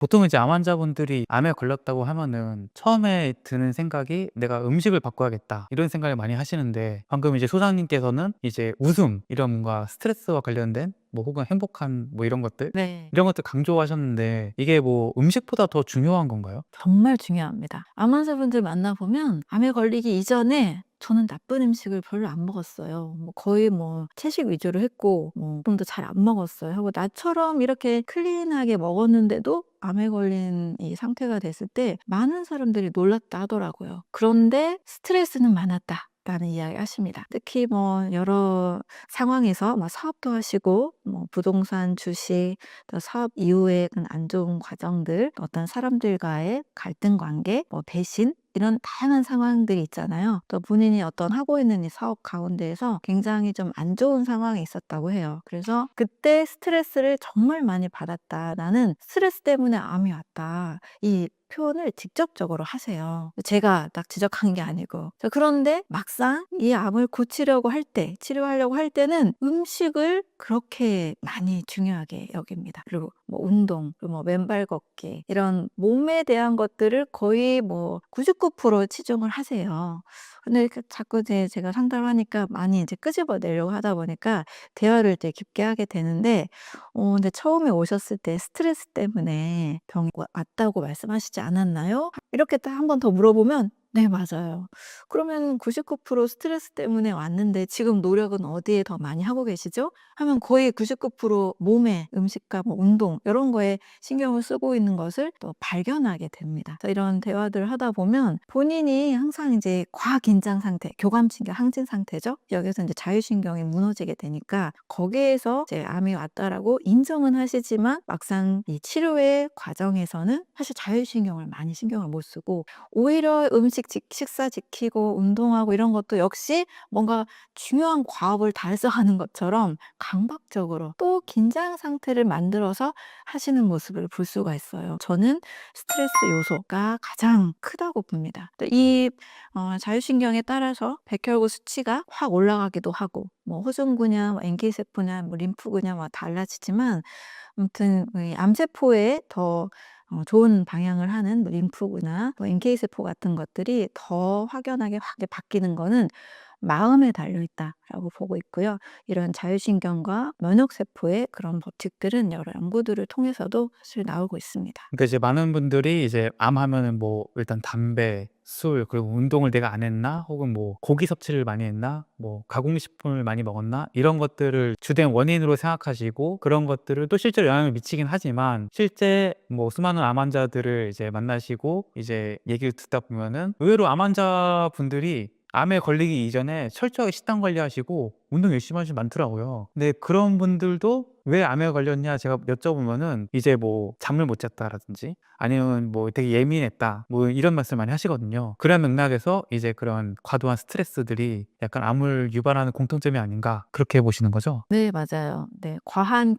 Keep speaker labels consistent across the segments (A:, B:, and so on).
A: 보통 이제 암 환자분들이 암에 걸렸다고 하면은 처음에 드는 생각이 '내가 음식을 바꿔야겠다.' 이런 생각을 많이 하시는데, 방금 이제 소장님께서는 이제 웃음, 이런 뭔가 스트레스와 관련된 뭐 혹은 행복한 뭐
B: 네.
A: 이런 것들 강조하셨는데, 이게 뭐 음식보다 더 중요한 건가요?
B: 정말 중요합니다. 암 환자분들 만나 보면 암에 걸리기 이전에 저는 나쁜 음식을 별로 안 먹었어요. 뭐 거의 뭐 채식 위주로 했고 뭐 좀 더 잘 안 먹었어요. 하고 나처럼 이렇게 클린하게 먹었는데도 암에 걸린 이 상태가 됐을 때 많은 사람들이 놀랐다 하더라고요. 그런데 스트레스는 많았다. 라는 이야기 하십니다. 특히 뭐 여러 상황에서 뭐 사업도 하시고 뭐 부동산, 주식, 또 사업 이후에 그런 안 좋은 과정들, 어떤 사람들과의 갈등 관계, 뭐 배신 이런 다양한 상황들이 있잖아요. 또 본인이 어떤 하고 있는 이 사업 가운데에서 굉장히 좀 안 좋은 상황에 있었다고 해요. 그래서 그때 스트레스를 정말 많이 받았다. 나는 스트레스 때문에 암이 왔다. 이 표현을 직접적으로 하세요. 제가 딱 지적한 게 아니고. 자, 그런데 막상 이 암을 고치려고 할 때, 치료하려고 할 때는 음식을 그렇게 많이 중요하게 여깁니다. 그리고 뭐 운동, 그리고 뭐 맨발 걷기 이런 몸에 대한 것들을 거의 뭐 99% 치중을 하세요. 근데 자꾸 이제 제가 상담을 하니까 많이 이제 끄집어내려고 하다 보니까 대화를 되게 깊게 하게 되는데, 근데 처음에 오셨을 때 스트레스 때문에 병이 왔다고 말씀하시지 않았나요? 이렇게 딱 한 번 더 물어보면 "네, 맞아요." 그러면 99% 스트레스 때문에 왔는데 지금 노력은 어디에 더 많이 하고 계시죠? 하면 거의 99% 몸에, 음식과 뭐 운동 이런 거에 신경을 쓰고 있는 것을 또 발견하게 됩니다. 그래서 이런 대화들을 하다 보면 본인이 항상 이제 과긴장 상태, 교감신경 항진 상태죠. 여기서 이제 자율신경이 무너지게 되니까 거기에서 이제 암이 왔다라고 인정은 하시지만 막상 이 치료의 과정에서는 사실 자율신경을 많이 신경을 못 쓰고 오히려 식사 지키고 운동하고 이런 것도 역시 뭔가 중요한 과업을 달성하는 것처럼 강박적으로 또 긴장 상태를 만들어서 하시는 모습을 볼 수가 있어요. 저는 스트레스 요소가 가장 크다고 봅니다. 또 이 자율신경에 따라서 백혈구 수치가 확 올라가기도 하고 뭐 호중구냐 뭐 NK세포냐 뭐 림프구냐 뭐 달라지지만 아무튼 이 암세포에 더 좋은 방향을 하는 뭐 림프구나 뭐 NK세포 같은 것들이 더 확연하게 확 바뀌는 거는 마음에 달려 있다라고 보고 있고요. 이런 자율신경과 면역세포의 그런 법칙들은 여러 연구들을 통해서도 사실 나오고 있습니다.
A: 그러니까 이제 많은 분들이 이제 암 하면은 뭐 일단 담배, 술, 그리고 운동을 내가 안 했나? 혹은 뭐 고기 섭취를 많이 했나? 뭐 가공식품을 많이 먹었나? 이런 것들을 주된 원인으로 생각하시고, 그런 것들을 또 실제로 영향을 미치긴 하지만, 실제 뭐 수많은 암 환자들을 이제 만나시고 이제 얘기를 듣다 보면은 의외로 암 환자분들이 암에 걸리기 이전에 철저하게 식단 관리하시고 운동 열심히 하시는 분 많더라고요. 근데 그런 분들도 "왜 암에 걸렸냐?" 제가 여쭤보면은 이제 뭐 "잠을 못 잤다."라든지 아니면 뭐 "되게 예민했다." 뭐 이런 말씀을 많이 하시거든요. 그런 맥락에서 이제 그런 과도한 스트레스들이 약간 암을 유발하는 공통점이 아닌가, 그렇게 보시는 거죠?
B: 네, 맞아요. 네. 과한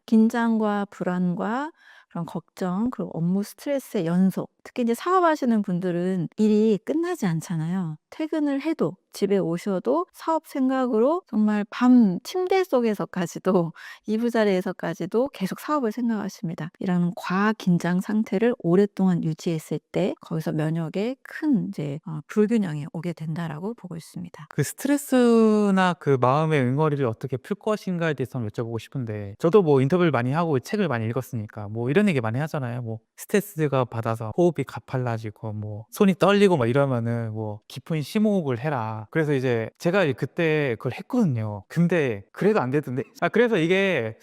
B: 긴장과 불안과 그런 걱정, 그리고 업무 스트레스의 연속. 특히 이제 사업하시는 분들은 일이 끝나지 않잖아요. 퇴근을 해도 집에 오셔도 사업 생각으로 정말 밤 침대 속에서까지도 이부자리에서까지도 계속 사업을 생각하십니다. 이런 과긴장 상태를 오랫동안 유지했을 때 거기서 면역에 큰 이제 불균형이 오게 된다라고 보고 있습니다.
A: 그 스트레스나 그 마음의 응어리를 어떻게 풀 것인가에 대해서 한번 여쭤보고 싶은데, 저도 뭐 인터뷰를 많이 하고 책을 많이 읽었으니까 뭐 이런 얘기 많이 하잖아요. 뭐 스트레스가 받아서 호흡이 가팔라지고 뭐 손이 떨리고 막 이러면은 뭐 깊은 심호흡을 해라. 그래서 이제 제가 그때 그걸 했거든요. 근데 그래도 안 되던데. 그래서 이게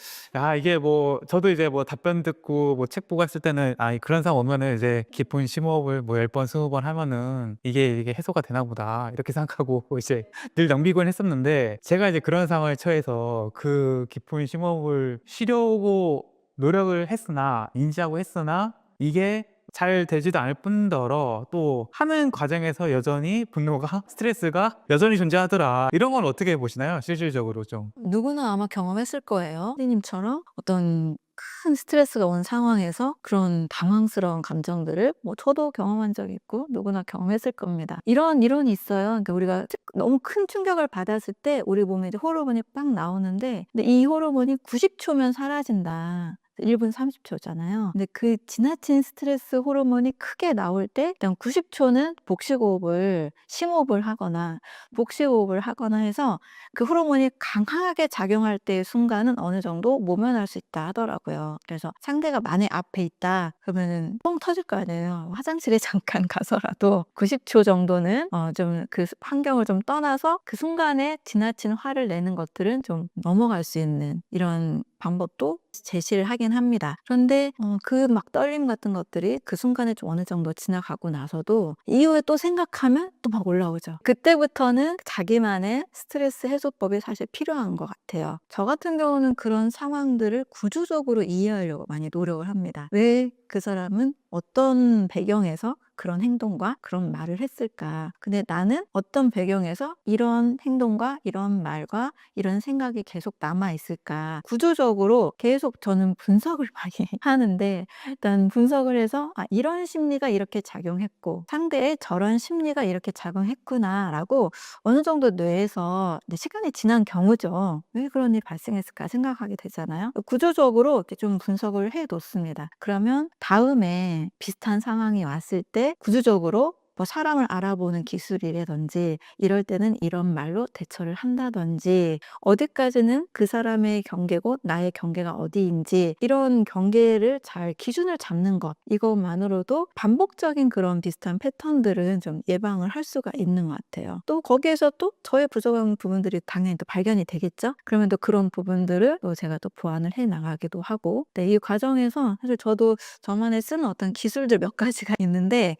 A: 뭐 저도 이제 뭐 답변 듣고 뭐 책 보고 했을 때는 그런 상황 오면은 이제 깊은 심호흡을 뭐 10번 20번 하면은 이게 해소가 되나 보다, 이렇게 생각하고 이제 늘 넘기곤 했었는데, 제가 이제 그런 상황에 처해서 그 깊은 심호흡을 쉬려고 노력을 했으나, 인지하고 했으나 이게 잘 되지도 않을 뿐더러 또 하는 과정에서 여전히 분노가 스트레스가 여전히 존재하더라. 이런 건 어떻게 보시나요? 실질적으로 좀.
B: 누구나 아마 경험했을 거예요. 선생님처럼 어떤 큰 스트레스가 온 상황에서 그런 당황스러운 감정들을 뭐 저도 경험한 적이 있고 누구나 경험했을 겁니다. 이런 이론이 있어요. 그러니까 우리가 너무 큰 충격을 받았을 때 우리 몸에 이제 호르몬이 빡 나오는데 근데 이 호르몬이 90초면 사라진다. 1분 30초잖아요. 근데 그 지나친 스트레스 호르몬이 크게 나올 때 일단 90초는 복식호흡을 심호흡을 하거나 복식호흡을 하거나 해서 그 호르몬이 강하게 작용할 때의 순간은 어느 정도 모면할 수 있다 하더라고요. 그래서 상대가 만약에 앞에 있다 그러면은 뻥 터질 거 아니에요. 화장실에 잠깐 가서라도 90초 정도는 좀 그 환경을 좀 떠나서 그 순간에 지나친 화를 내는 것들은 좀 넘어갈 수 있는 이런 방법도 제시를 하긴 합니다. 그런데 그 막 떨림 같은 것들이 그 순간에 좀 어느 정도 지나가고 나서도 이후에 또 생각하면 또 막 올라오죠. 그때부터는 자기만의 스트레스 해소법이 사실 필요한 것 같아요. 저 같은 경우는 그런 상황들을 구조적으로 이해하려고 많이 노력을 합니다. 왜 그 사람은 어떤 배경에서 그런 행동과 그런 말을 했을까? 근데 나는 어떤 배경에서 이런 행동과 이런 말과 이런 생각이 계속 남아 있을까? 구조적으로 계속 저는 분석을 많이 하는데 일단 분석을 해서 이런 심리가 이렇게 작용했고 상대의 저런 심리가 이렇게 작용했구나라고 어느 정도 뇌에서 이제 시간이 지난 경우죠. 왜 그런 일이 발생했을까 생각하게 되잖아요. 구조적으로 이렇게 좀 분석을 해 놓습니다. 그러면 다음에 비슷한 상황이 왔을 때 구조적으로 뭐 사람을 알아보는 기술이라든지 이럴 때는 이런 말로 대처를 한다든지 어디까지는 그 사람의 경계고 나의 경계가 어디인지 이런 경계를 잘 기준을 잡는 것 이것만으로도 반복적인 그런 비슷한 패턴들은 좀 예방을 할 수가 있는 것 같아요. 또 거기에서 또 저의 부족한 부분들이 당연히 또 발견이 되겠죠. 그러면 또 그런 부분들을 또 제가 또 보완을 해 나가기도 하고 이 과정에서 사실 저도 저만의 쓰는 어떤 기술들 몇 가지가 있는데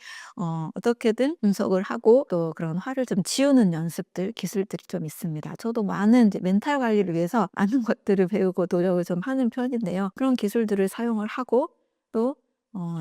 B: 어떻게든 분석을 하고 또 그런 화를 좀 지우는 연습들, 기술들이 좀 있습니다. 저도 많은 이제 멘탈 관리를 위해서 많은 것들을 배우고 노력을 좀 하는 편인데요. 그런 기술들을 사용을 하고 또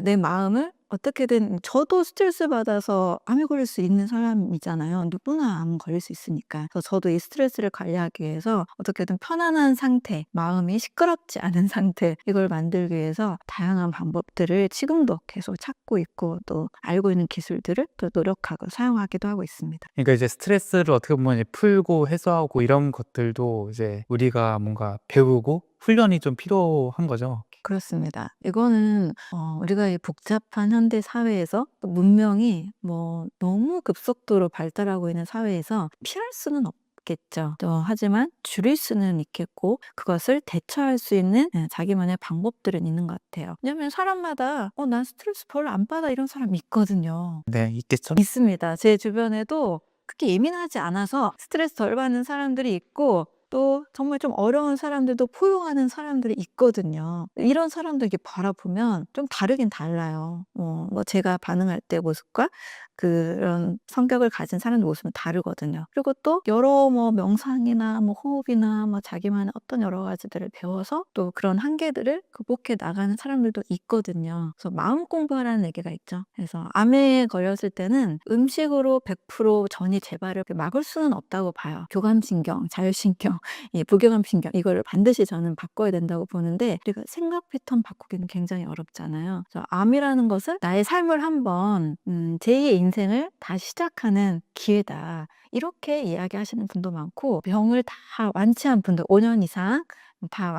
B: 내 마음을 어떻게든 저도 스트레스 받아서 암에 걸릴 수 있는 사람이잖아요. 누구나 암 걸릴 수 있으니까. 그래서 저도 이 스트레스를 관리하기 위해서 어떻게든 편안한 상태, 마음이 시끄럽지 않은 상태 이걸 만들기 위해서 다양한 방법들을 지금도 계속 찾고 있고 또 알고 있는 기술들을 또 노력하고 사용하기도 하고 있습니다.
A: 그러니까 이제 스트레스를 어떻게 보면 이제 풀고 해소하고 이런 것들도 이제 우리가 뭔가 배우고 훈련이 좀 필요한 거죠.
B: 그렇습니다. 이거는 우리가 이 복잡한 현대 사회에서 또 문명이 뭐 너무 급속도로 발달하고 있는 사회에서 피할 수는 없겠죠. 또 하지만 줄일 수는 있겠고 그것을 대처할 수 있는 자기만의 방법들은 있는 것 같아요. 왜냐하면 사람마다 난 스트레스 별로 안 받아 이런 사람 있거든요.
A: 네, 있겠죠.
B: 있습니다. 제 주변에도 그렇게 예민하지 않아서 스트레스 덜 받는 사람들이 있고 또 정말 좀 어려운 사람들도 포용하는 사람들이 있거든요. 이런 사람들 이렇게 바라보면 좀 다르긴 달라요. 뭐 제가 반응할 때 모습과 그런 성격을 가진 사람들 모습은 다르거든요. 그리고 또 여러 뭐 명상이나 뭐 호흡이나 뭐 자기만의 어떤 여러 가지들을 배워서 또 그런 한계들을 극복해 나가는 사람들도 있거든요. 그래서 마음 공부하라는 얘기가 있죠. 그래서 암에 걸렸을 때는 음식으로 100% 전이 재발을 막을 수는 없다고 봐요. 교감신경, 자율신경, 이 부교감신경 이거를 반드시 저는 바꿔야 된다고 보는데 우리가 생각 패턴 바꾸기는 굉장히 어렵잖아요. 그래서 암이라는 것은 나의 삶을 한번 제2의 인생을 다시 시작하는 기회다. 이렇게 이야기하시는 분도 많고 병을 다 완치한 분들 5년 이상 다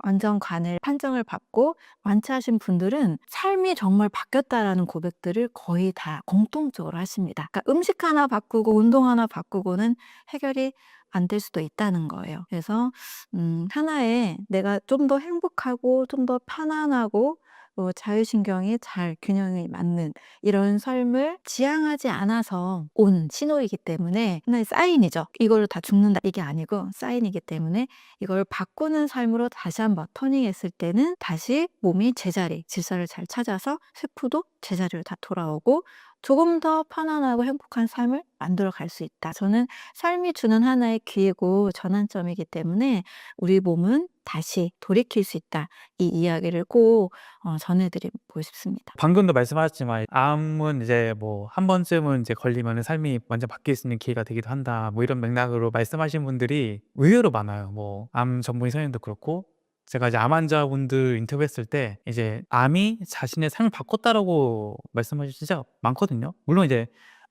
B: 완전 관을 판정을 받고 완치하신 분들은 삶이 정말 바뀌었다라는 고백들을 거의 다 공통적으로 하십니다. 그러니까 음식 하나 바꾸고 운동 하나 바꾸고는 해결이 안 될 수도 있다는 거예요. 그래서 하나의 내가 좀 더 행복하고 좀 더 편안하고 자율신경이 잘 균형이 맞는 이런 삶을 지향하지 않아서 온 신호이기 때문에 하나의 사인이죠. 이걸로 다 죽는다 이게 아니고 사인이기 때문에 이걸 바꾸는 삶으로 다시 한번 터닝했을 때는 다시 몸이 제자리, 질서를 잘 찾아서 세포도 제자리로 다 돌아오고 조금 더 편안하고 행복한 삶을 만들어 갈 수 있다. 저는 삶이 주는 하나의 기회고 전환점이기 때문에 우리 몸은 다시 돌이킬 수 있다. 이 이야기를 꼭 전해드리고 싶습니다.
A: 방금도 말씀하셨지만 암은 이제 뭐 한 번쯤은 이제 걸리면은 삶이 완전 바뀔 수 있는 기회가 되기도 한다. 뭐 이런 맥락으로 말씀하신 분들이 의외로 많아요. 뭐 암 전문의 선생님도 그렇고 제가 이제 암 환자분들 인터뷰했을 때 이제 암이 자신의 삶을 바꿨다라고 말씀하신 진짜 많거든요. 물론 이제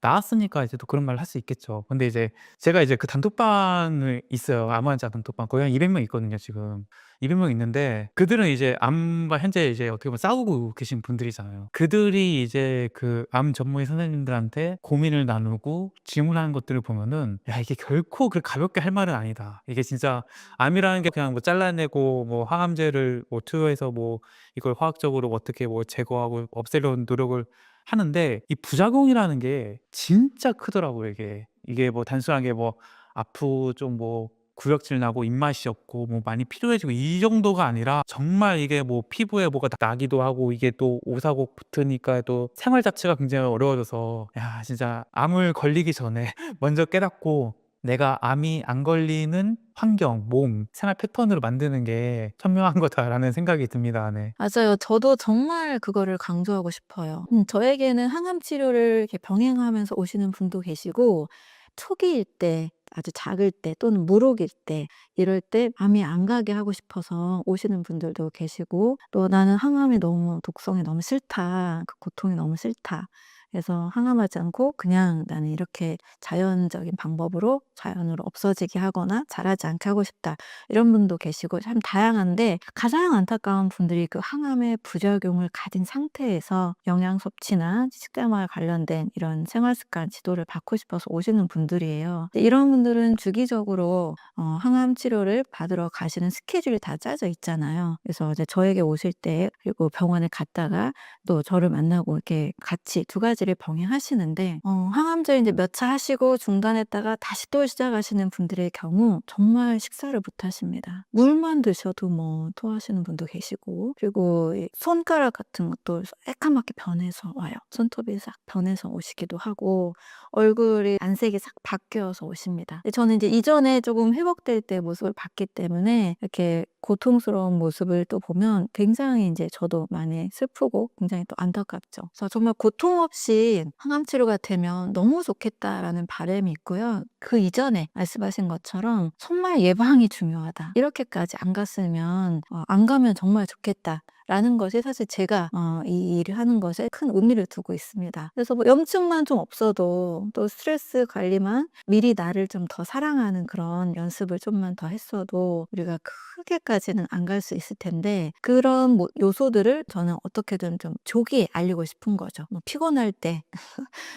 A: 나았으니까 이제 또 그런 말을 할 수 있겠죠. 근데 이제 제가 이제 그 단톡방을 있어요. 암 환자 단톡방. 거의 한 200명 있거든요 지금. 200명 있는데 그들은 이제 암과 현재 이제 어떻게 보면 싸우고 계신 분들이잖아요. 그들이 이제 그 암 전문의 선생님들한테 고민을 나누고 질문하는 것들을 보면은 '야 이게 결코 그렇게 가볍게 할 말은 아니다. 이게 진짜 암이라는 게 그냥 뭐 잘라내고 뭐 항암제를 뭐 투여해서 뭐 이걸 화학적으로 어떻게 뭐 제거하고 없애려는 노력을 하는데 이 부작용이라는 게 진짜 크더라고요 이게. 이게 뭐 단순하게 뭐 아프고 좀 뭐 구역질 나고 입맛이 없고 뭐 많이 피로해지고 이 정도가 아니라 정말 이게 뭐 피부에 뭐가 나기도 하고 이게 또 오사고 붙으니까 또 생활 자체가 굉장히 어려워져서 야 진짜 암을 걸리기 전에 먼저 깨닫고 '내가 암이 안 걸리는 환경, 몸, 생활 패턴으로 만드는 게 현명한 거다.'라는 생각이 듭니다. 네.
B: 맞아요. 저도 정말 그거를 강조하고 싶어요. 저에게는 항암 치료를 이렇게 병행하면서 오시는 분도 계시고 초기일 때 아주 작을 때 또는 무록일 때 이럴 때 암이 안 가게 하고 싶어서 오시는 분들도 계시고 또 "나는 항암이 너무 독성이 너무 싫다. 그 고통이 너무 싫다. 그래서 항암하지 않고 그냥 나는 이렇게 자연적인 방법으로 자연으로 없어지게 하거나 자라지 않게 하고 싶다." 이런 분도 계시고 참 다양한데 가장 안타까운 분들이 그 항암의 부작용을 가진 상태에서 영양 섭취나 식생활 관련된 이런 생활 습관 지도를 받고 싶어서 오시는 분들이에요. 근데 이런 분들은 주기적으로 항암 치료를 받으러 가시는 스케줄이 다 짜져 있잖아요. 그래서 이제 저에게 오실 때 그리고 병원에 갔다가 또 저를 만나고 이렇게 같이 두 가지를 병행하시는데 항암제 이제 몇 차 하시고 중단했다가 다시 또 시작하시는 분들의 경우 정말 식사를 못 하십니다. 물만 드셔도 뭐 토하시는 분도 계시고 그리고 이 손가락 같은 것도 새까맣게 변해서 와요. 손톱이 싹 변해서 오시기도 하고 얼굴이 안색이 싹 바뀌어서 오십니다. 근데 저는 이제 이전에 조금 회복될 때 모습을 봤기 때문에 이렇게 고통스러운 모습을 또 보면 굉장히 이제 저도 많이 슬프고 굉장히 또 안타깝죠. 그래서 정말 고통 없이 항암 치료가 되면 너무 좋겠다라는 바람이 있고요. 그 이전에 말씀하신 것처럼 '정말 예방이 중요하다. 이렇게까지 안 갔으면 안 가면 정말 좋겠다.'라는 것이 사실 제가 이 일을 하는 것에 큰 의미를 두고 있습니다. 그래서 뭐 염증만 좀 없어도 또 스트레스 관리만 미리 나를 좀 더 사랑하는 그런 연습을 좀만 더 했어도 우리가 크게까지는 안 갈 수 있을 텐데 그런 뭐 요소들을 저는 어떻게든 좀 조기에 알리고 싶은 거죠. 뭐 피곤할 때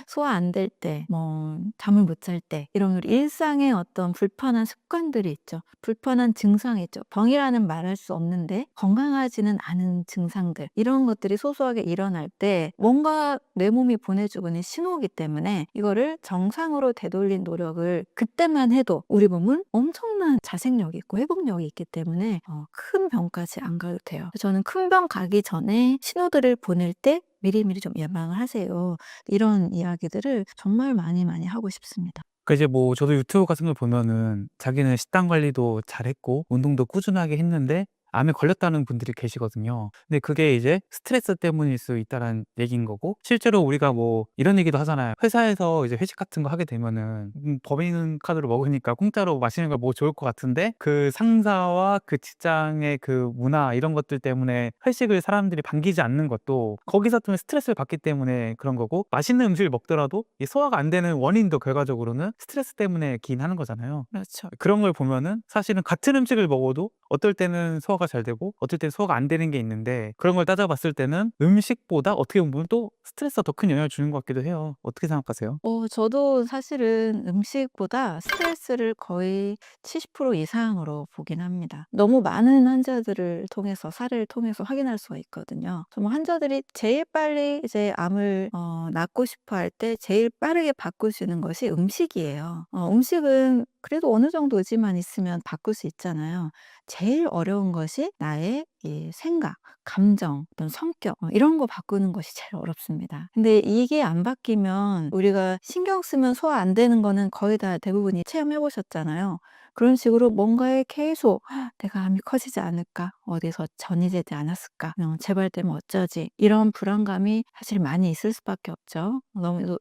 B: 소화 안 될 때, 뭐 잠을 못 잘 때 이런 우리 일상의 어떤 불편한 습관들이 있죠. 불편한 증상이 있죠. 병이라는 말할 수 없는데 건강하지는 않은 증상들 이런 것들이 소소하게 일어날 때 뭔가 내 몸이 보내주고 있는 신호이기 때문에 이거를 정상으로 되돌린 노력을 그때만 해도 우리 몸은 엄청난 자생력이 있고 회복력이 있기 때문에 큰 병까지 안 가도 돼요. 저는 큰 병 가기 전에 신호들을 보낼 때 미리미리 좀 예방을 하세요. 이런 이야기들을 정말 많이 많이 하고 싶습니다.
A: 그 이제 뭐 저도 유튜브 같은 걸 보면은 자기는 식단 관리도 잘했고 운동도 꾸준하게 했는데 암에 걸렸다는 분들이 계시거든요. 근데 그게 이제 스트레스 때문일 수 있다라는 얘기인 거고 실제로 우리가 뭐 이런 얘기도 하잖아요. 회사에서 이제 회식 같은 거 하게 되면은 법인 카드로 먹으니까 공짜로 마시는 걸 뭐 좋을 것 같은데 그 상사와 그 직장의 그 문화 이런 것들 때문에 회식을 사람들이 반기지 않는 것도 거기서 좀 스트레스를 받기 때문에 그런 거고 맛있는 음식을 먹더라도 이 소화가 안 되는 원인도 결과적으로는 스트레스 때문에 기인하는 거잖아요.
B: 그렇죠.
A: 그런 걸 보면은 사실은 같은 음식을 먹어도 어떨 때는 소화가 잘 되고 어떨 때는 소화가 안 되는 게 있는데 그런 걸 따져봤을 때는 음식보다 어떻게 보면 또 스트레스가 더 큰 영향을 주는 것 같기도 해요. 어떻게 생각하세요?
B: 저도 사실은 음식보다 스트레스를 거의 70% 이상으로 보긴 합니다. 너무 많은 환자들을 통해서 사례를 통해서 확인할 수가 있거든요. 정말 환자들이 제일 빨리 이제 암을 낫고 싶어 할 때 제일 빠르게 바꿀 수 있는 것이 음식이에요. 음식은 그래도 어느 정도 의지만 있으면 바꿀 수 있잖아요. 제일 어려운 것이 나의 이 생각, 감정, 어떤 성격 이런 거 바꾸는 것이 제일 어렵습니다. 근데 이게 안 바뀌면 우리가 신경 쓰면 소화 안 되는 거는 거의 다 대부분이 체험해 보셨잖아요. 그런 식으로 뭔가에 계속 '내가 암이 커지지 않을까? 어디서 전이되지 않았을까? 재발되면 어쩌지?' 이런 불안감이 사실 많이 있을 수밖에 없죠.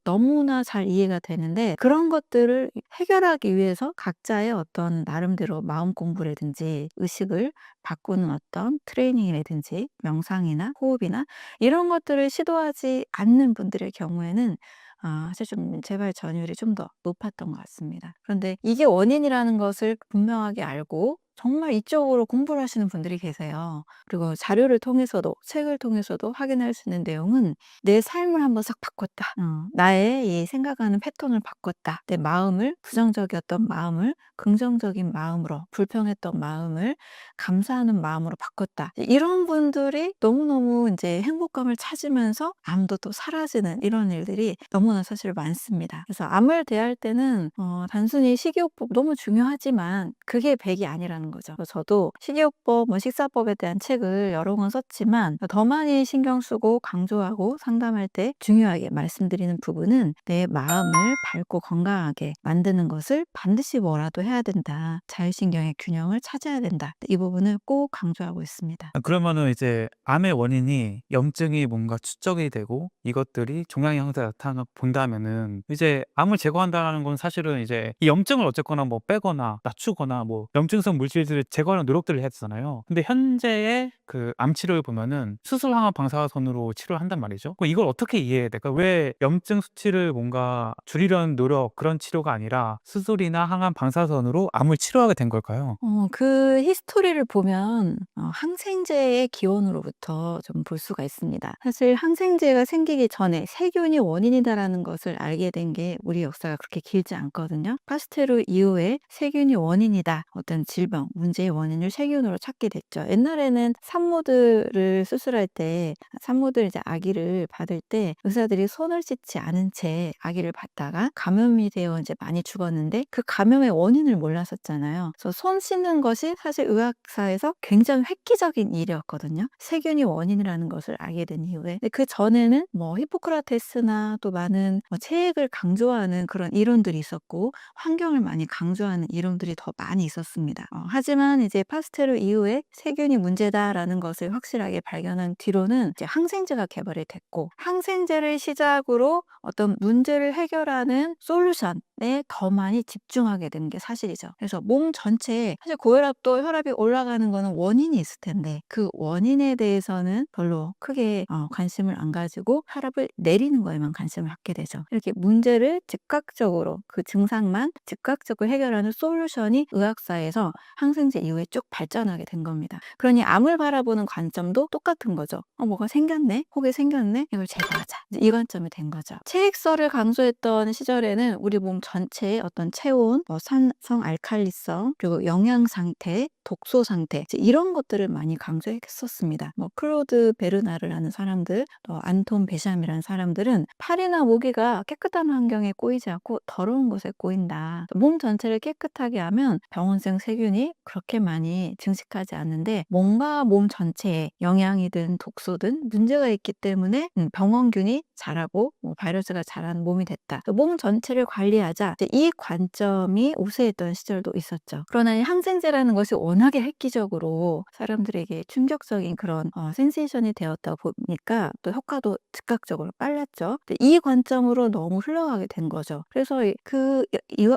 B: 너무나 잘 이해가 되는데 그런 것들을 해결하기 위해서 각자의 어떤 나름대로 마음 공부라든지 의식을 바꾸는 어떤 트레이닝이라든지 명상이나 호흡이나 이런 것들을 시도하지 않는 분들의 경우에는 사실 좀 재발 전율이 좀 더 높았던 것 같습니다. 그런데 이게 원인이라는 것을 분명하게 알고 정말 이쪽으로 공부를 하시는 분들이 계세요. 그리고 자료를 통해서도 책을 통해서도 확인할 수 있는 내용은 내 삶을 한번 싹 바꿨다. 나의 이 생각하는 패턴을 바꿨다. 내 마음을 부정적이었던 마음을 긍정적인 마음으로 불평했던 마음을 감사하는 마음으로 바꿨다. 이런 분들이 너무너무 이제 행복감을 찾으면서 암도 또 사라지는 이런 일들이 너무나 사실 많습니다. 그래서 암을 대할 때는 단순히 식이요법 너무 중요하지만 그게 100이 아니라는 거죠. 그래서 저도 식이요법, 식사법에 대한 책을 여러 권 썼지만 더 많이 신경 쓰고 강조하고 상담할 때 중요하게 말씀드리는 부분은 내 마음을 밝고 건강하게 만드는 것을 반드시 뭐라도 해야 된다. 자율신경의 균형을 찾아야 된다. 이 부분을 꼭 강조하고 있습니다.
A: 그러면은 이제 암의 원인이 염증이 뭔가 축적이 되고 이것들이 종양의 형태가 나타나 본다면은 이제 암을 제거한다는 건 사실은 이제 이 염증을 어쨌거나 뭐 빼거나 낮추거나 뭐 염증성 물질들을 제거하는 노력들을 해야 되잖아요. 근데 현재의 그 암 치료를 보면은 수술 항암 방사선으로 치료를 한단 말이죠. 그럼 이걸 어떻게 이해해야 될까? 왜 염증 수치를 뭔가 줄이려는 노력 그런 치료가 아니라 수술이나 항암 방사선으로 암을 치료하게 된 걸까요?
B: 그 히스토리를 보면 항생제의 기원으로부터 좀 볼 수가 있습니다. 사실 항생제가 생기기 전에 세균이 원인이다라는 것을 알게 된 게 우리 역사가 그렇게 길지 않거든요. 파스테르 이후에 세균이 원인이다. 어떤 질병, 문제의 원인을 세균으로 찾게 됐죠. 옛날에는 산모들을 수술할 때 산모들 이제 아기를 받을 때 의사들이 손을 씻지 않은 채 아기를 받다가 감염이 되어 이제 많이 죽었는데 그 감염의 원인을 몰랐었잖아요. 그래서 손 씻는 것이 사실 의학사에서 굉장히 획기적인 일이었거든요. 세균이 원인이라는 것을 알게 된 이후에. 근데 그 전에는 뭐 히포크라테스나 또 많은 체액을 강조하는 그런 이론들이 있었고 환경을 많이 강조하는 이론들이 더 많이 있었습니다. 하지만 이제 파스테르 이후에 세균이 문제다라는 것을 확실하게 발견한 뒤로는 이제 항생제가 개발이 됐고 항생제를 시작으로 어떤 문제를 해결하는 솔루션에 더 많이 집중하게 된 게 사실이죠. 그래서 몸 전체에 사실 고혈압도 혈압이 올라가는 거는 원인이 있을 텐데 그 원인에 대해서는 별로 크게 관심을 안 가지고 혈압을 내리는 거에만 관심을 갖게 되죠. 이렇게 문제를 즉각적으로 그 증상만 즉각적으로 해결하는 솔루션이 의학사에서 항생제 이후에 쭉 발전하게 된 겁니다. 그러니 암을 바라보는 관점도 똑같은 거죠. 뭐가 생겼네? 혹이 생겼네? 이걸 제거하자. 이제 이 관점이 된 거죠. 체액설을 강조했던 시절에는 우리 몸 전체의 어떤 체온, 산성, 알칼리성, 그리고 영양 상태, 독소 상태 이런 것들을 많이 강조했었습니다. 클로드 베르나르라는 사람들, 또 안톤 베샴이라는 사람들은 팔이나 모기가 깨끗한 환경에 꼬이지 않고 더러운 곳에 꼬인다. 몸 전체를 깨끗하게 하면 병원생 세균이 그렇게 많이 증식하지 않는데 뭔가 몸 전체에 영양이든 독소든 문제가 있기 때문에 병원균이 자라고 바이러스가 자라는 몸이 됐다. 몸 전체를 관리하자. 이 관점이 우세했던 시절도 있었죠. 그러나 이 항생제라는 것이 워낙에 획기적으로 사람들에게 충격적인 그런 센세이션이 되었다 보니까 또 효과도 즉각적으로 빨랐죠. 이 관점으로 너무 흘러가게 된 거죠. 그래서 그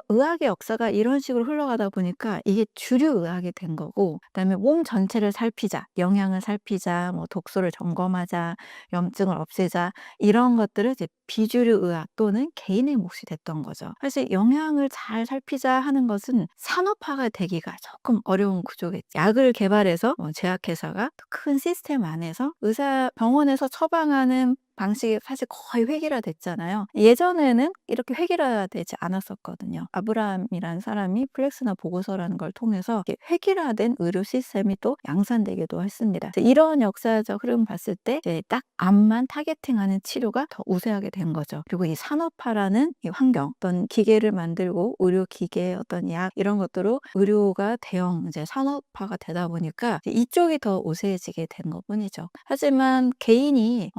B: 의학의 역사가 이런 식으로 흘러가다 보니까 이게 주류 의학이 된 거고 그다음에 몸 전체를 살피자, 영양을 살피자, 독소를 점검하자, 염증을 없애자 이런 것들을 이제 비주류 의학 또는 개인의 몫이 됐던 거죠. 사실 영양을 잘 살피자 하는 것은 산업화가 되기가 조금 어려운 구조겠죠. 약을 개발해서 제약회사가 큰 시스템 안에서 병원에서 처방하는 방식이 사실 거의 획일화됐잖아요. 예전에는 이렇게 획일화되지 않았었거든요. 아브라함이라는 사람이 플렉스너 보고서라는 걸 통해서 획일화된 의료 시스템이 또 양산되기도 했습니다. 이런 역사적 흐름 봤을 때 딱 암만 타겟팅하는 치료가 더 우세하게 된 거죠. 그리고 이 산업화라는 이 환경, 어떤 기계를 만들고 의료 기계, 어떤 약 이런 것들로 의료가 대형 이제 산업화가 되다 보니까 이쪽이 더 우세해지게 된 것뿐이죠. 하지만 개인이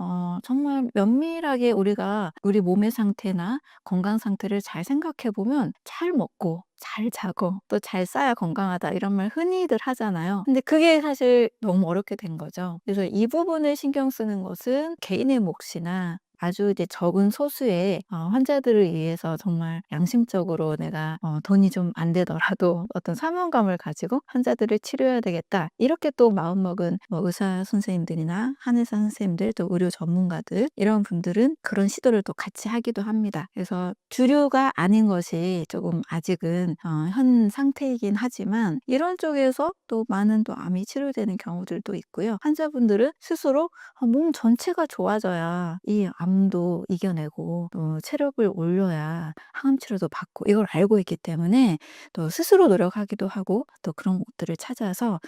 B: 정말 면밀하게 우리가 우리 몸의 상태나 건강 상태를 잘 생각해 보면 잘 먹고 잘 자고 또 잘 싸야 건강하다 이런 말 흔히들 하잖아요. 근데 그게 사실 너무 어렵게 된 거죠. 그래서 이 부분을 신경 쓰는 것은 개인의 몫이나 아주 이제 적은 소수의 환자들을 위해서 정말 양심적으로 내가 돈이 좀 안 되더라도 어떤 사명감을 가지고 환자들을 치료해야 되겠다. 이렇게 또 마음먹은 의사 선생님들이나 한의사 선생님들 또 의료 전문가들 이런 분들은 그런 시도를 또 같이 하기도 합니다. 그래서 주류가 아닌 것이 조금 아직은 현 상태이긴 하지만 이런 쪽에서 또 많은 또 암이 치료되는 경우들도 있고요. 환자분들은 스스로 몸 전체가 좋아져야 이 암도 이겨내고 또 체력을 올려야 항암 치료도 받고 이걸 알고 있기 때문에 또 스스로 노력하기도 하고 또 그런 곳들을 찾아서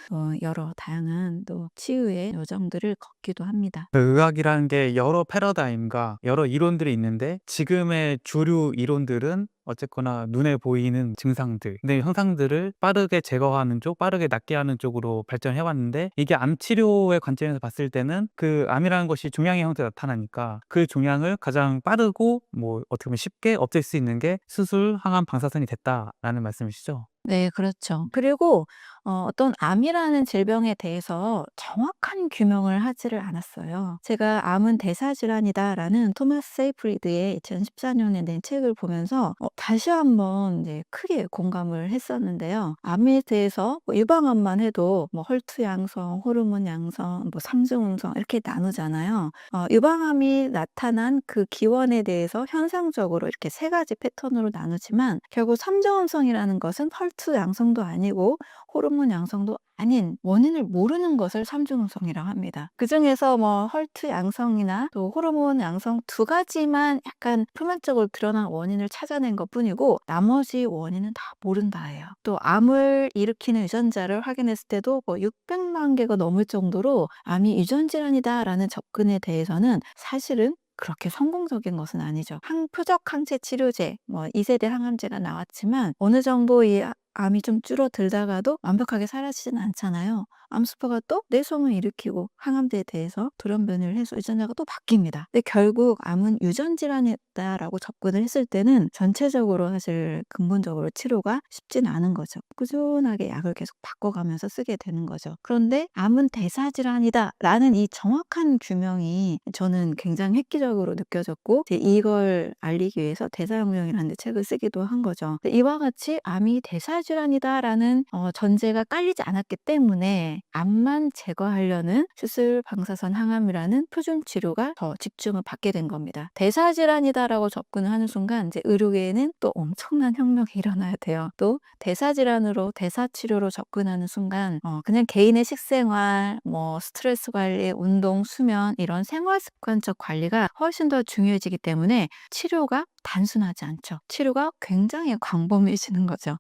B: 여러 다양한 또 치유의 요정들을 걷기도 합니다.
A: 그 의학이라는 게 여러 패러다임과 여러 이론들이 있는데 지금의 주류 이론들은 어쨌거나 눈에 보이는 증상들, 네, 현상들을 빠르게 제거하는 쪽, 빠르게 낫게 하는 쪽으로 발전해 왔는데 이게 암 치료의 관점에서 봤을 때는 그 암이라는 것이 종양의 형태로 나타나니까 그 종양을 가장 빠르고 뭐 어떻게 보면 쉽게 없앨 수 있는 게 수술, 항암, 방사선이 됐다라는 말씀이시죠?
B: 네, 그렇죠. 그리고 어떤 암이라는 질병에 대해서 정확한 규명을 하지를 않았어요. 제가 "암은 대사질환이다."라는 토마스 세이프리드의 2014년에 낸 책을 보면서 다시 한번 이제 크게 공감을 했었는데요. 암에 대해서 유방암만 해도 헐투 양성, 호르몬 양성, 삼중 음성 이렇게 나누잖아요. 유방암이 나타난 그 기원에 대해서 현상적으로 이렇게 세 가지 패턴으로 나누지만 결국 삼중 음성이라는 것은 헐투 양성도 아니고 호르몬 양성도 아닌 원인을 모르는 것을 삼중음성이라고 합니다. 그중에서 헐트 양성이나 또 호르몬 양성 두 가지만 약간 표면적으로 드러난 원인을 찾아낸 것뿐이고 나머지 원인은 다 모른다예요. 또 암을 일으키는 유전자를 확인했을 때도 600만 개가 넘을 정도로 암이 유전 질환이다라는 접근에 대해서는 사실은 그렇게 성공적인 것은 아니죠. 표적 항체 치료제, 2세대 항암제가 나왔지만 어느 정도 이 암이 좀 줄어들다가도 완벽하게 사라지진 않잖아요. 암수포가 또 내성을 일으키고 항암제에 대해서 돌연변이를 해서 유전자가 또 바뀝니다. 근데 결국 암은 유전 질환이다라고 접근을 했을 때는 전체적으로 사실 근본적으로 치료가 쉽진 않은 거죠. 꾸준하게 약을 계속 바꿔가면서 쓰게 되는 거죠. 그런데 암은 대사 질환이다라는 이 정확한 규명이 저는 굉장히 획기적으로 느껴졌고 이걸 알리기 위해서 대사혁명이라는 책을 쓰기도 한 거죠. 이와 같이 암이 대사 질환이다라는 전제가 깔리지 않았기 때문에 암만 제거하려는 수술, 방사선, 항암이라는 표준 치료가 더 집중을 받게 된 겁니다. 대사 질환이다라고 접근을 하는 순간 이제 의료계에는 또 엄청난 혁명이 일어나야 돼요. 또 대사 질환으로 대사 치료로 접근하는 순간 그냥 개인의 식생활, 스트레스 관리, 운동, 수면 이런 생활 습관적 관리가 훨씬 더 중요해지기 때문에 치료가 단순하지 않죠. 치료가 굉장히 광범위해지는 거죠.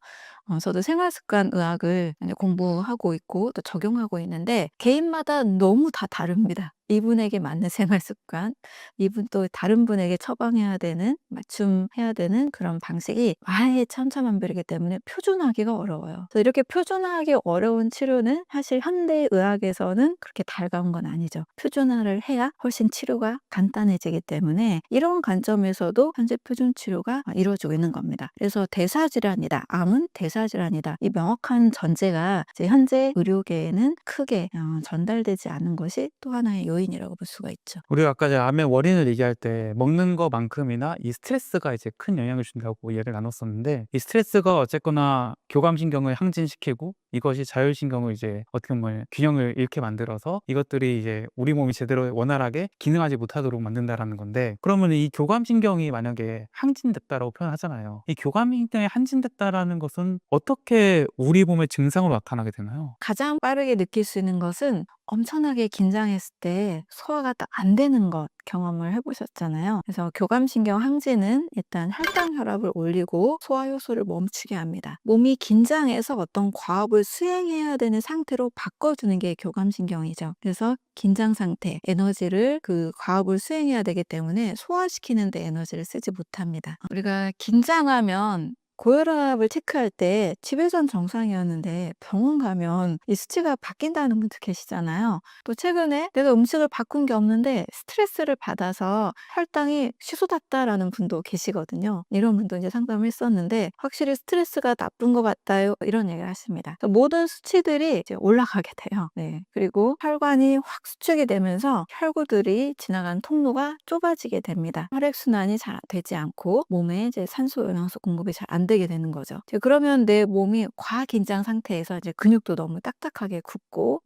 B: 저도 생활습관 의학을 공부하고 있고 또 적용하고 있는데 개인마다 너무 다 다릅니다. 이분에게 맞는 생활습관, 이분 또 다른 분에게 처방해야 되는, 맞춤해야 되는 그런 방식이 아예 천차만별이기 때문에 표준화하기가 어려워요. 그래서 이렇게 표준화하기 어려운 치료는 사실 현대 의학에서는 그렇게 달가운 건 아니죠. 표준화를 해야 훨씬 치료가 간단해지기 때문에 이런 관점에서도 현재 표준 치료가 이루어지고 있는 겁니다. 그래서 대사질환이다, 암은 대사질환이다. 이 명확한 전제가 이제 현재 의료계에는 크게 전달되지 않은 것이 또 하나의 요인이라고 볼 수가 있죠.
A: 우리가 아까 전에 암의 원인을 얘기할 때 먹는 거만큼이나 이 스트레스가 이제 큰 영향을 준다고 얘기를 나눴었는데 이 스트레스가 어쨌거나 교감신경을 항진시키고 이것이 자율신경을 이제 어떻게 보면 균형을 잃게 만들어서 이것들이 이제 우리 몸이 제대로 원활하게 기능하지 못하도록 만든다라는 건데 그러면 이 교감신경이 만약에 항진됐다라고 표현하잖아요. 이 교감신경이 항진됐다라는 것은 어떻게 우리 몸의 증상으로 나타나게 되나요?
B: 가장 빠르게 느낄 수 있는 것은 엄청나게 긴장했을 때 소화가 딱 안 되는 것 경험을 해보셨잖아요. 그래서 교감신경 항진은 일단 혈당 혈압을 올리고 소화 효소를 멈추게 합니다. 몸이 긴장해서 어떤 과업을 수행해야 되는 상태로 바꿔주는 게 교감신경이죠. 그래서 긴장 상태, 에너지를 그 과업을 수행해야 되기 때문에 소화시키는 데 에너지를 쓰지 못합니다. 우리가 긴장하면 고혈압을 체크할 때 집에선 정상이었는데 병원 가면 이 수치가 바뀐다는 분들 계시잖아요. 또 최근에 내가 음식을 바꾼 게 없는데 스트레스를 받아서 혈당이 치솟았다라는 분도 계시거든요. 이런 분도 이제 상담을 했었는데 확실히 스트레스가 나쁜 것 같아요. 이런 얘기를 하십니다. 그래서 모든 수치들이 이제 올라가게 돼요. 네. 그리고 혈관이 확 수축이 되면서 혈구들이 지나가는 통로가 좁아지게 됩니다. 혈액순환이 잘 되지 않고 몸에 이제 산소, 영양소 공급이 잘 안 되게 되는 거죠. 이제 그러면 내 몸이 과긴장 상태에서 이제 근육도 너무 딱딱하게 굳고,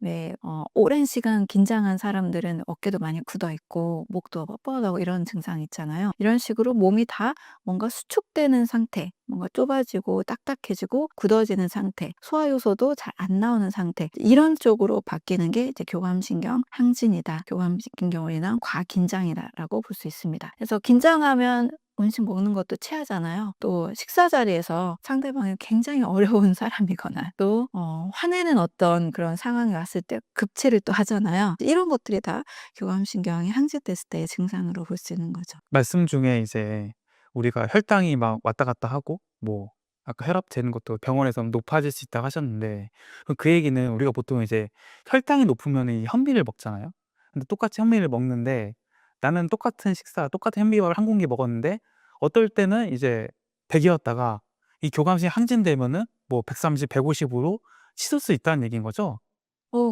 B: 오랜 시간 긴장한 사람들은 어깨도 많이 굳어 있고, 목도 뻣뻣하고 이런 증상이 있잖아요. 이런 식으로 몸이 다 뭔가 수축되는 상태, 뭔가 좁아지고 딱딱해지고 굳어지는 상태, 소화효소도 잘 안 나오는 상태, 이런 쪽으로 바뀌는 게 이제 교감신경 항진이다, 교감신경이나 과긴장이다라고 볼 수 있습니다. 그래서 긴장하면 음식 먹는 것도 체하잖아요. 또 식사 자리에서 상대방이 굉장히 어려운 사람이거나 또 화내는 어떤 그런 상황이 왔을 때 급체를 또 하잖아요. 이런 것들이 다 교감신경이 항진됐을 때의 증상으로 볼 수 있는 거죠.
A: 말씀 중에 이제 우리가 혈당이 막 왔다 갔다 하고 뭐 아까 혈압 재는 것도 병원에서 높아질 수 있다고 하셨는데, 그럼 그 얘기는 우리가 보통 이제 혈당이 높으면 이 현미를 먹잖아요. 근데 똑같이 현미를 먹는데 나는 똑같은 식사, 똑같은 현미밥을 한 공기 먹었는데 어떨 때는 이제 100이었다가 이 교감신이 항진되면은 뭐 130, 150으로 치솟을 수 있다는 얘기인 거죠?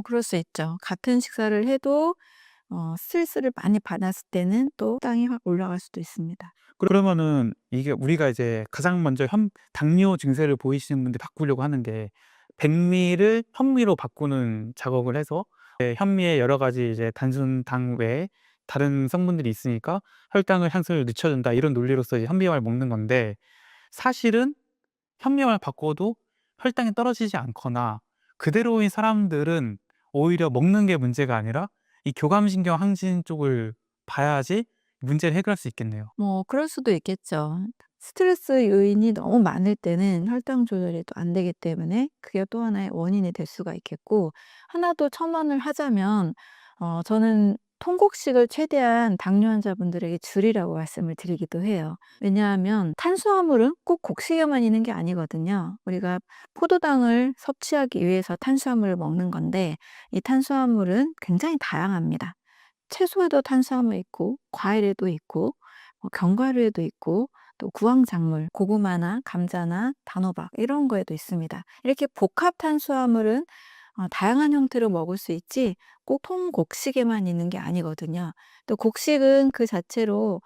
B: 그럴 수 있죠. 같은 식사를 해도 스트레스를 많이 받았을 때는 또 혈당이 확 올라갈 수도 있습니다.
A: 그러면은 이게 우리가 이제 가장 먼저 당뇨 증세를 보이시는 분들이 바꾸려고 하는 게 백미를 현미로 바꾸는 작업을 해서 현미에 여러 가지 이제 단순 당 외에 다른 성분들이 있으니까 혈당을 향상을 늦춰준다, 이런 논리로서 이제 현미밥을 먹는 건데, 사실은 현미밥을 바꿔도 혈당이 떨어지지 않거나 그대로인 사람들은 오히려 먹는 게 문제가 아니라 이 교감신경 항진 쪽을 봐야지 문제를 해결할 수 있겠네요.
B: 그럴 수도 있겠죠. 스트레스 요인이 너무 많을 때는 혈당 조절이 또 안 되기 때문에 그게 또 하나의 원인이 될 수가 있겠고, 하나 더 첨언을 하자면 저는 통곡식을 최대한 당뇨 환자분들에게 줄이라고 말씀을 드리기도 해요. 왜냐하면 탄수화물은 꼭 곡식에만 있는 게 아니거든요. 우리가 포도당을 섭취하기 위해서 탄수화물을 먹는 건데 이 탄수화물은 굉장히 다양합니다. 채소에도 탄수화물 있고 과일에도 있고 견과류에도 있고 또 구황작물, 고구마나 감자나 단호박 이런 거에도 있습니다. 이렇게 복합 탄수화물은 다양한 형태로 먹을 수 있지 꼭 통곡식에만 있는 게 아니거든요. 또 곡식은 그 자체로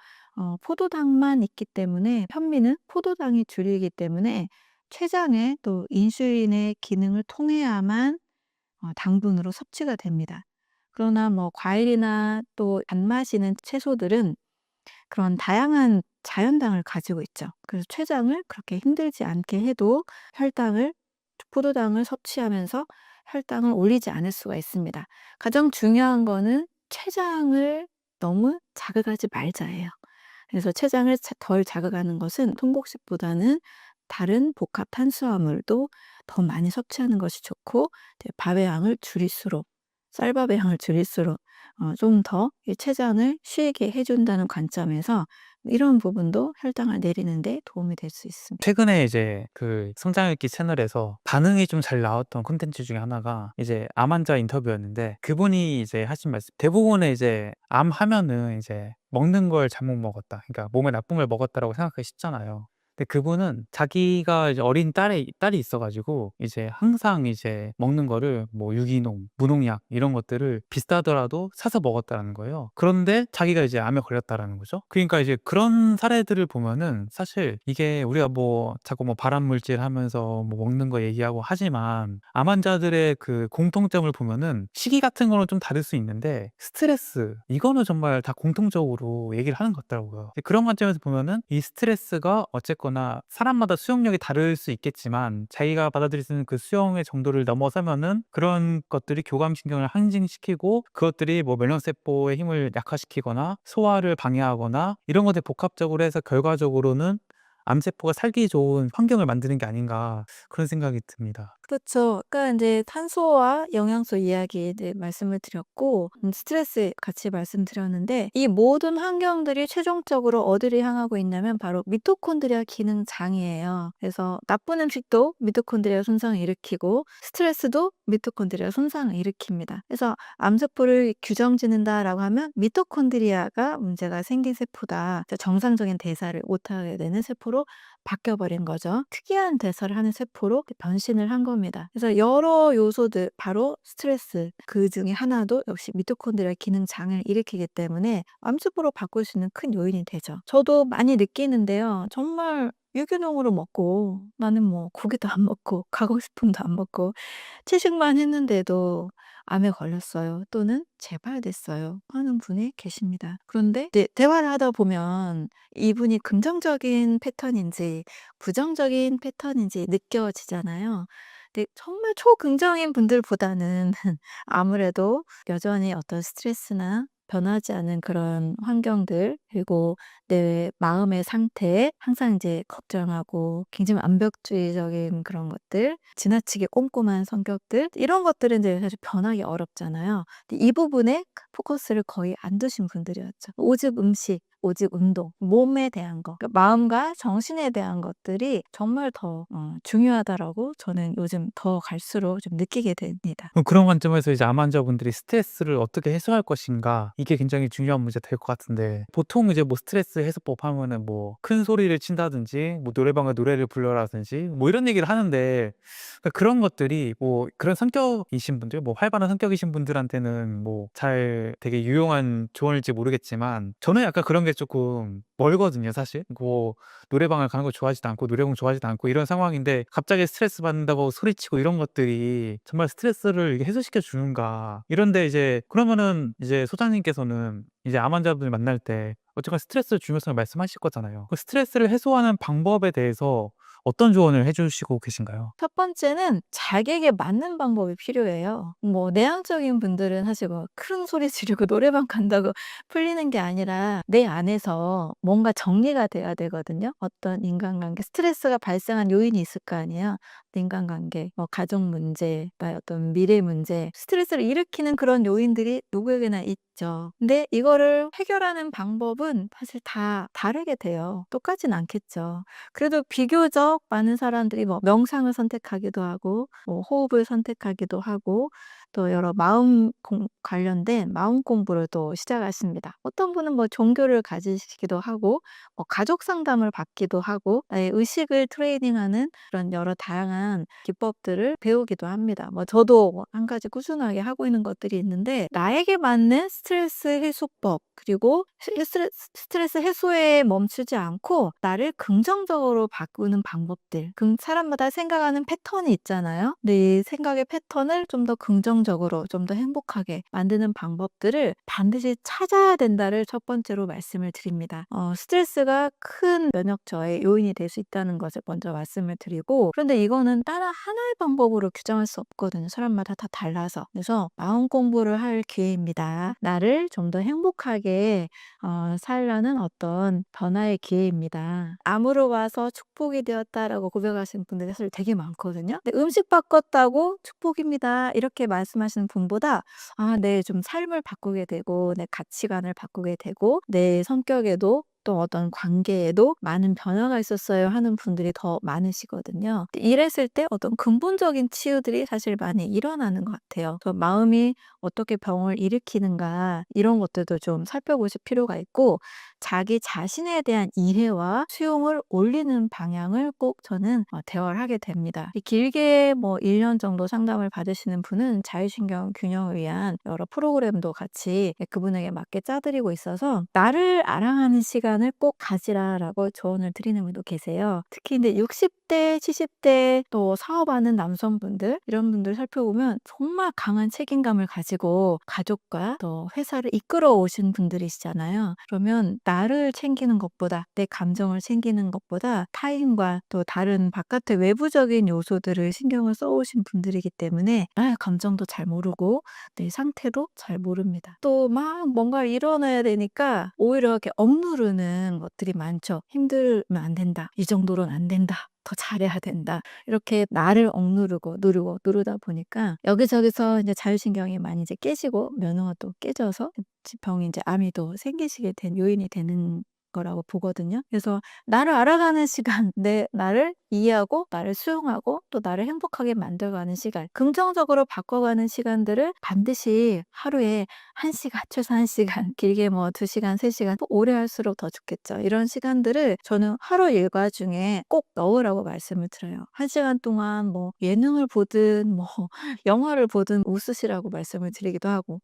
B: 포도당만 있기 때문에, 현미는 포도당이 주류이기 때문에 췌장에 또 인슐린의 기능을 통해야만 당분으로 섭취가 됩니다. 그러나 과일이나 또 단맛 있는 채소들은 그런 다양한 자연당을 가지고 있죠. 그래서 췌장을 그렇게 힘들지 않게 해도 혈당을 포도당을 섭취하면서 혈당을 올리지 않을 수가 있습니다. 가장 중요한 거는 췌장을 너무 자극하지 말자예요. 그래서 췌장을 덜 자극하는 것은 통곡식보다는 다른 복합 탄수화물도 더 많이 섭취하는 것이 좋고, 이제 밥의 양을 줄일수록, 쌀밥의 양을 줄일수록 좀 더 이 췌장을 쉬게 해 준다는 관점에서 이런 부분도 혈당을 내리는 데 도움이 될 수 있습니다.
A: 최근에 이제 그 성장읽기 채널에서 반응이 좀 잘 나왔던 콘텐츠 중에 하나가 이제 암 환자 인터뷰였는데, 그분이 이제 하신 말씀, 대부분의 이제 암 하면은 이제 먹는 걸 잘못 먹었다, 그러니까 몸에 나쁜 걸 먹었다라고 생각하기 쉽잖아요. 근데 그분은 자기가 이제 어린 딸이 있어 가지고 이제 항상 이제 먹는 거를 뭐 유기농, 무농약 이런 것들을 비싸더라도 사서 먹었다라는 거예요. 그런데 자기가 이제 암에 걸렸다라는 거죠. 그러니까 이제 그런 사례들을 보면은 사실 이게 우리가 뭐 자꾸 뭐 발암 물질 하면서 뭐 먹는 거 얘기하고 하지만, 암 환자들의 그 공통점을 보면은 시기 같은 거는 좀 다를 수 있는데 스트레스, 이거는 정말 다 공통적으로 얘기를 하는 것 같더라고요. 그런 관점에서 보면은 이 스트레스가 어쨌거나 사람마다 수용력이 다를 수 있겠지만 자기가 받아들일 수 있는 그 수용의 정도를 넘어서면은 그런 것들이 교감신경을 항진시키고 그것들이 뭐 면역세포의 힘을 약화시키거나 소화를 방해하거나 이런 것들 복합적으로 해서 결과적으로는 암세포가 살기 좋은 환경을 만드는 게 아닌가, 그런 생각이 듭니다.
B: 그렇죠. 그러니까 인제 탄소와 영양소 이야기 네 말씀을 드렸고 스트레스 같이 말씀드렸는데 이 모든 환경들이 최종적으로 어디를 향하고 있냐면 바로 미토콘드리아 기능 장애예요. 그래서 나쁜 음식도 미토콘드리아 손상을 일으키고 스트레스도 미토콘드리아 손상을 일으킵니다. 그래서 "암세포를 규정 짓는다."라고 하면 미토콘드리아가 문제가 생긴 세포다. 정상적인 대사를 못하게 되는 세포로 바뀌어 버린 거죠. 특이한 대사를 하는 세포로 변신을 한 겁니다. 그래서 여러 요소들 바로 스트레스 그중에 하나도 역시 미토콘드리아 기능 장애를 일으키기 때문에 암세포로 바꿀 수 있는 큰 요인이 되죠. 저도 많이 느끼는데요. 정말 유기농으로 먹고 나는 뭐 고기도 안 먹고 가공식품도 안 먹고 채식만 했는데도 암에 걸렸어요. 또는 재발됐어요. 하는 분이 계십니다. 그런데 이제 대화를 하다 보면 이분이 긍정적인 패턴인지 부정적인 패턴인지 느껴지잖아요. 근데 정말 초긍정인 분들보다는 아무래도 여전히 어떤 스트레스나 변하지 않은 그런 환경들 그리고 내 마음의 상태 항상 이제 걱정하고 굉장히 완벽주의적인 그런 것들, 지나치게 꼼꼼한 성격들 이런 것들은 이제 사실 변하기 어렵잖아요. 근데 이 부분에 포커스를 거의 안 두신 분들이었죠. 오직 음식, 오직 운동, 몸에 대한 거, 그러니까 마음과 정신에 대한 것들이 정말 더 중요하다라고 저는 요즘 더 갈수록 좀 느끼게 됩니다.
A: 그럼 그런 관점에서 이제 암 환자분들이 스트레스를 어떻게 해소할 것인가 이게 굉장히 중요한 문제가 될 것 같은데 보통 이제 뭐 스트레스 해소법 하면은 뭐 큰 소리를 친다든지 뭐 노래방에 노래를 불러라든지 뭐 이런 얘기를 하는데 그러니까 그런 것들이 뭐 그런 성격이신 분들 뭐 활발한 성격이신 분들한테는 뭐 잘 되게 유용한 조언일지 모르겠지만 저는 약간 그런 게 조금 멀거든요 사실. 뭐 노래방을 가는 거 좋아하지도 않고 노래방 좋아하지도 않고 이런 상황인데 갑자기 스트레스 받는다고 소리치고 이런 것들이 정말 스트레스를 이게 해소시켜 주는가. 이런데 이제 그러면은 이제 소장님께서는 이제 암 환자분을 만날 때 어쨌건 스트레스 중요성을 말씀하실 거잖아요. 그 스트레스를 해소하는 방법에 대해서 어떤 조언을 해 주시고 계신가요?
B: 첫 번째는 자기에게 맞는 방법이 필요해요. 뭐 내향적인 분들은 사실 뭐 큰 소리 지르고 노래방 간다고 풀리는 게 아니라 내 안에서 뭔가 정리가 돼야 되거든요. 어떤 인간관계, 스트레스가 발생한 요인이 있을 거 아니에요. 인간관계, 뭐 가족 문제, 나의 어떤 미래 문제, 스트레스를 일으키는 그런 요인들이 누구에게나 있죠. 근데 이거를 해결하는 방법은 사실 다 다르게 돼요. 똑같진 않겠죠. 그래도 비교적 많은 사람들이 뭐 명상을 선택하기도 하고 뭐 호흡을 선택하기도 하고 또 여러 마음 관련된 마음 공부를 또 시작하십니다. 어떤 분은 뭐 종교를 가지시기도 하고 뭐 가족 상담을 받기도 하고 나의 의식을 트레이닝하는 그런 여러 다양한 기법들을 배우기도 합니다. 뭐 저도 뭐한 가지 꾸준하게 하고 있는 것들이 있는데 나에게 맞는 스트레스 해소법 그리고 스트레스 해소에 멈추지 않고 나를 긍정적으로 바꾸는 방법들. 사람마다 생각하는 패턴이 있잖아요. 근데 이 생각의 패턴을 좀 더 긍정적으로 좀 더 행복하게 만드는 방법들을 반드시 찾아야 된다를 첫 번째로 말씀을 드립니다. 스트레스가 큰 면역 저하의 요인이 될 수 있다는 것을 먼저 말씀을 드리고 그런데 이거는 따라 하나의 방법으로 규정할 수 없거든요. 사람마다 다 달라서. 그래서 마음 공부를 할 기회입니다. 나를 좀 더 행복하게 살려는 어떤 변화의 기회입니다. "암으로 와서 축복이 되었다."라고 고백하시는 분들이 사실 되게 많거든요. 근데 "음식 바꿨다고 축복입니다." 이렇게 말씀하시는 분보다 내 좀 삶을 바꾸게 되고 내 가치관을 바꾸게 되고 내 성격에도 또 어떤 관계에도 많은 변화가 있었어요 하는 분들이 더 많으시거든요. 이랬을 때 어떤 근본적인 치유들이 사실 많이 일어나는 것 같아요. 마음이 어떻게 병을 일으키는가 이런 것들도 좀 살펴보실 필요가 있고 자기 자신에 대한 이해와 수용을 올리는 방향을 꼭 저는 대화를 하게 됩니다. 길게 뭐 1년 정도 상담을 받으시는 분은 자율신경 균형을 위한 여러 프로그램도 같이 그분에게 맞게 짜드리고 있어서 나를 알아가는 시간을 꼭 가지라라고 조언을 드리는 분도 계세요. 특히 근데 60대, 70대 또 사업하는 남성분들 이런 분들 살펴보면 정말 강한 책임감을 가지고 가족과 또 회사를 이끌어 오신 분들이시잖아요. 그러면 나를 챙기는 것보다 내 감정을 챙기는 것보다 타인과 또 다른 바깥의 외부적인 요소들을 신경을 써 오신 분들이기 때문에 나의 감정도 잘 모르고 내 상태도 잘 모릅니다. 또 막 뭔가를 이뤄내야 되니까 오히려 이렇게 억누르는 것들이 많죠. "힘들면 안 된다. 이 정도로는 안 된다." 더 잘해야 된다. 이렇게 나를 억누르고 누르고 누르다 보니까 여기저기서 이제 자율신경이 많이 이제 깨지고 면허가 또 깨져서 병이 이제 암이 또 생기시게 된 요인이 되는 거라고 보거든요. 그래서 나를 알아가는 시간, 내 나를 이해하고 나를 수용하고 또 나를 행복하게 만들어가는 시간, 긍정적으로 바꿔가는 시간들을 반드시 하루에 1시간, 최소 1시간, 길게 뭐 2시간, 3시간, 또 오래 할수록 더 좋겠죠. 이런 시간들을 저는 하루 일과 중에 꼭 넣으라고 말씀을 드려요. 1시간 동안 뭐 예능을 보든 뭐 영화를 보든 웃으시라고 말씀을 드리기도 하고,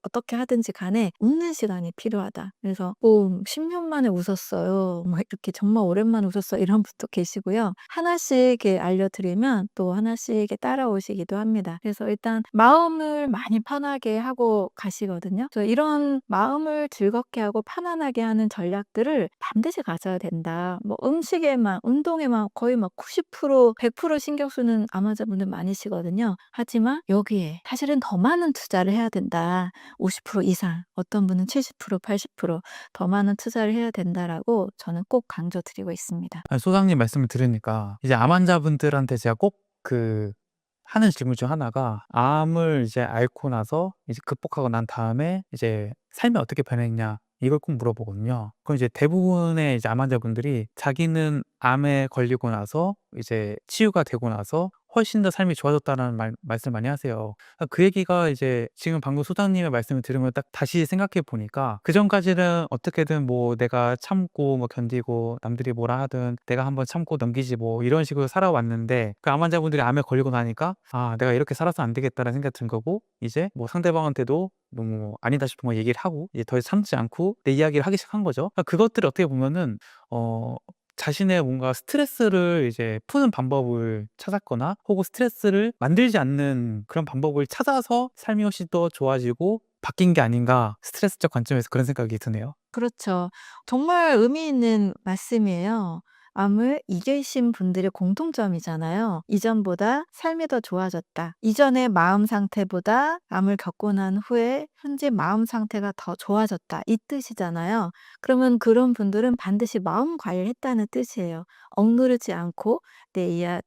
B: 어떻게 하든지 간에 웃는 시간이 필요하다. 그래서 10년 만에 웃었어요. 뭐 이렇게 정말 오랜만에 웃었어요. 이런 분도 계시고요. 하나씩 이렇게 알려드리면 또 하나씩 이렇게 따라오시기도 합니다. 그래서 일단 마음을 많이 편하게 하고 가시거든요. 그래서 이런 마음을 즐겁게 하고 편안하게 하는 전략들을 반드시 가져야 된다. 뭐 음식에만, 운동에만 거의 막 90%, 100% 신경 쓰는 암환자분들 많으시거든요. 하지만 여기에 사실은 더 많은 투자를 해야 된다. 50% 이상, 어떤 분은 70%, 80%더 많은 투자를 해야 된다라고 저는 꼭 강조드리고 있습니다.
A: 아니, 소장님 말씀을 들으니까 이제 암 환자분들한테 제가 꼭 하는 질문 중 하나가, 암을 이제 앓고 나서 이제 극복하고 난 다음에 이제 삶이 어떻게 변했냐, 이걸 꼭 물어보거든요. 그럼 이제 대부분의 이제 암 환자분들이 자기는 암에 걸리고 나서 이제 치유가 되고 나서 훨씬 더 삶이 좋아졌다는 말씀 많이 하세요. 그 얘기가 이제 지금 방금 소장님의 말씀을 들으면 딱 다시 생각해 보니까, 그전까지는 어떻게든 뭐 내가 참고 뭐 견디고 남들이 뭐라 하든 내가 한번 참고 넘기지 뭐 이런 식으로 살아왔는데, 그 암 환자분들이 암에 걸리고 나니까 내가 이렇게 살아서 안 되겠다라는 생각이 든 거고, 이제 뭐 상대방한테도 너무 아니다 싶은 거 얘기를 하고 이제 더 이상 참지 않고 내 이야기를 하기 시작한 거죠. 그것들이 어떻게 보면은 어 자신의 뭔가 스트레스를 이제 푸는 방법을 찾았거나, 혹은 스트레스를 만들지 않는 그런 방법을 찾아서 삶이 훨씬 더 좋아지고 바뀐 게 아닌가, 스트레스적 관점에서 그런 생각이 드네요.
B: 그렇죠. 정말 의미 있는 말씀이에요. 암을 이기신 분들의 공통점이잖아요. 이전보다 삶이 더 좋아졌다. 이전의 마음 상태보다 암을 겪고 난 후에 현재 마음 상태가 더 좋아졌다. 이 뜻이잖아요. 그러면 그런 분들은 반드시 마음 관리를 했다는 뜻이에요. 억누르지 않고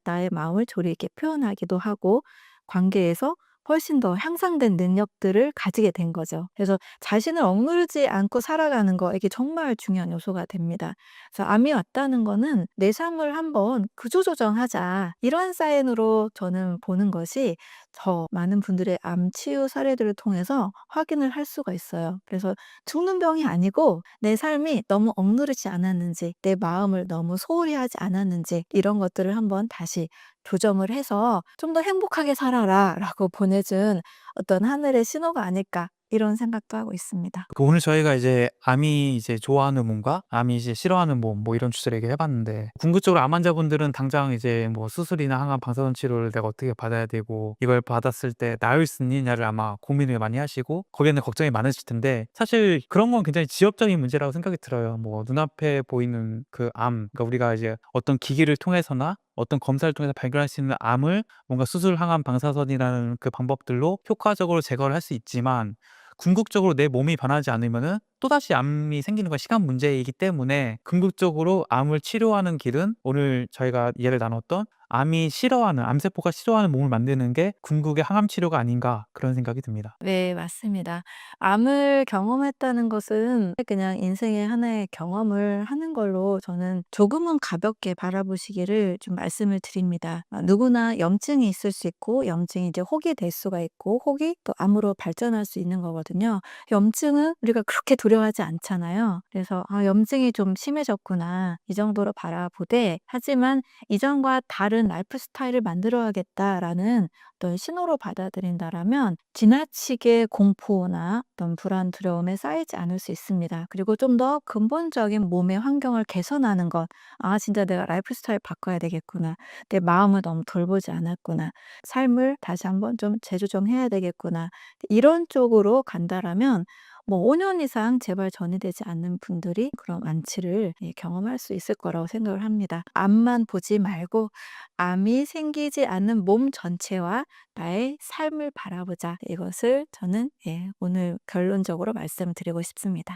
B: 나의 마음을 조리 있게 표현하기도 하고, 관계에서 훨씬 더 향상된 능력들을 가지게 된 거죠. 그래서 자신을 억누르지 않고 살아가는 거, 이게 정말 중요한 요소가 됩니다. 그래서 암이 왔다는 거는 '내 삶을 한번 구조조정하자.' 이런 사인으로 저는 보는 것이, 더 많은 분들의 암 치유 사례들을 통해서 확인을 할 수가 있어요. 그래서 죽는 병이 아니고 내 삶이 너무 억누르지 않았는지, 내 마음을 너무 소홀히 하지 않았는지, 이런 것들을 한번 다시 조정을 해서 '좀 더 행복하게 살아라.'라고 보내준 어떤 하늘의 신호가 아닐까, 이런 생각도 하고 있습니다.
A: 오늘 저희가 이제 암이 이제 좋아하는 몸과 암이 이제 싫어하는 몸, 뭐 이런 주제를 얘기해 봤는데, 궁극적으로 암 환자분들은 당장 이제 뭐 수술이나 항암 방사선 치료를 내가 어떻게 받아야 되고, 이걸 받았을 때 나을 수 있느냐를 아마 고민을 많이 하시고 거기에는 걱정이 많으실 텐데, 사실 그런 건 굉장히 지엽적인 문제라고 생각이 들어요. 뭐 눈앞에 보이는 그 암, 그러니까 우리가 이제 어떤 기기를 통해서나 어떤 검사를 통해서 발견할 수 있는 암을 뭔가 수술, 항암, 방사선이라는 그 방법들로 효과적으로 제거를 할 수 있지만, 궁극적으로 내 몸이 변하지 않으면은 또다시 암이 생기는 건 시간 문제이기 때문에, 궁극적으로 암을 치료하는 길은 오늘 저희가 예를 나눴던 암세포가 싫어하는 몸을 만드는 게 궁극의 항암 치료가 아닌가, 그런 생각이 듭니다.
B: 네, 맞습니다. 암을 경험했다는 것은 그냥 인생의 하나의 경험을 하는 걸로 저는 조금은 가볍게 바라보시기를 좀 말씀을 드립니다. 누구나 염증이 있을 수 있고, 염증이 이제 혹이 될 수가 있고, 혹이 또 암으로 발전할 수 있는 거거든요. 염증은 우리가 그렇게 두려워하지 않잖아요. 그래서 염증이 좀 심해졌구나, 이 정도로 바라보되, 하지만 이전과 다른 라이프 스타일을 만들어야겠다라는 어떤 신호로 받아들인다라면 지나치게 공포나 어떤 불안, 두려움에 쌓이지 않을 수 있습니다. 그리고 좀 더 근본적인 몸의 환경을 개선하는 것, 진짜 내가 라이프 스타일 바꿔야 되겠구나, 내 마음을 너무 돌보지 않았구나, 삶을 다시 한번 좀 재조정해야 되겠구나, 이런 쪽으로 간다라면 뭐 5년 이상 재발 전이되지 않는 분들이 그런 완치를 경험할 수 있을 거라고 생각을 합니다. 암만 보지 말고 암이 생기지 않는 몸 전체와 나의 삶을 바라보자. 이것을 저는 오늘 결론적으로 말씀드리고 싶습니다.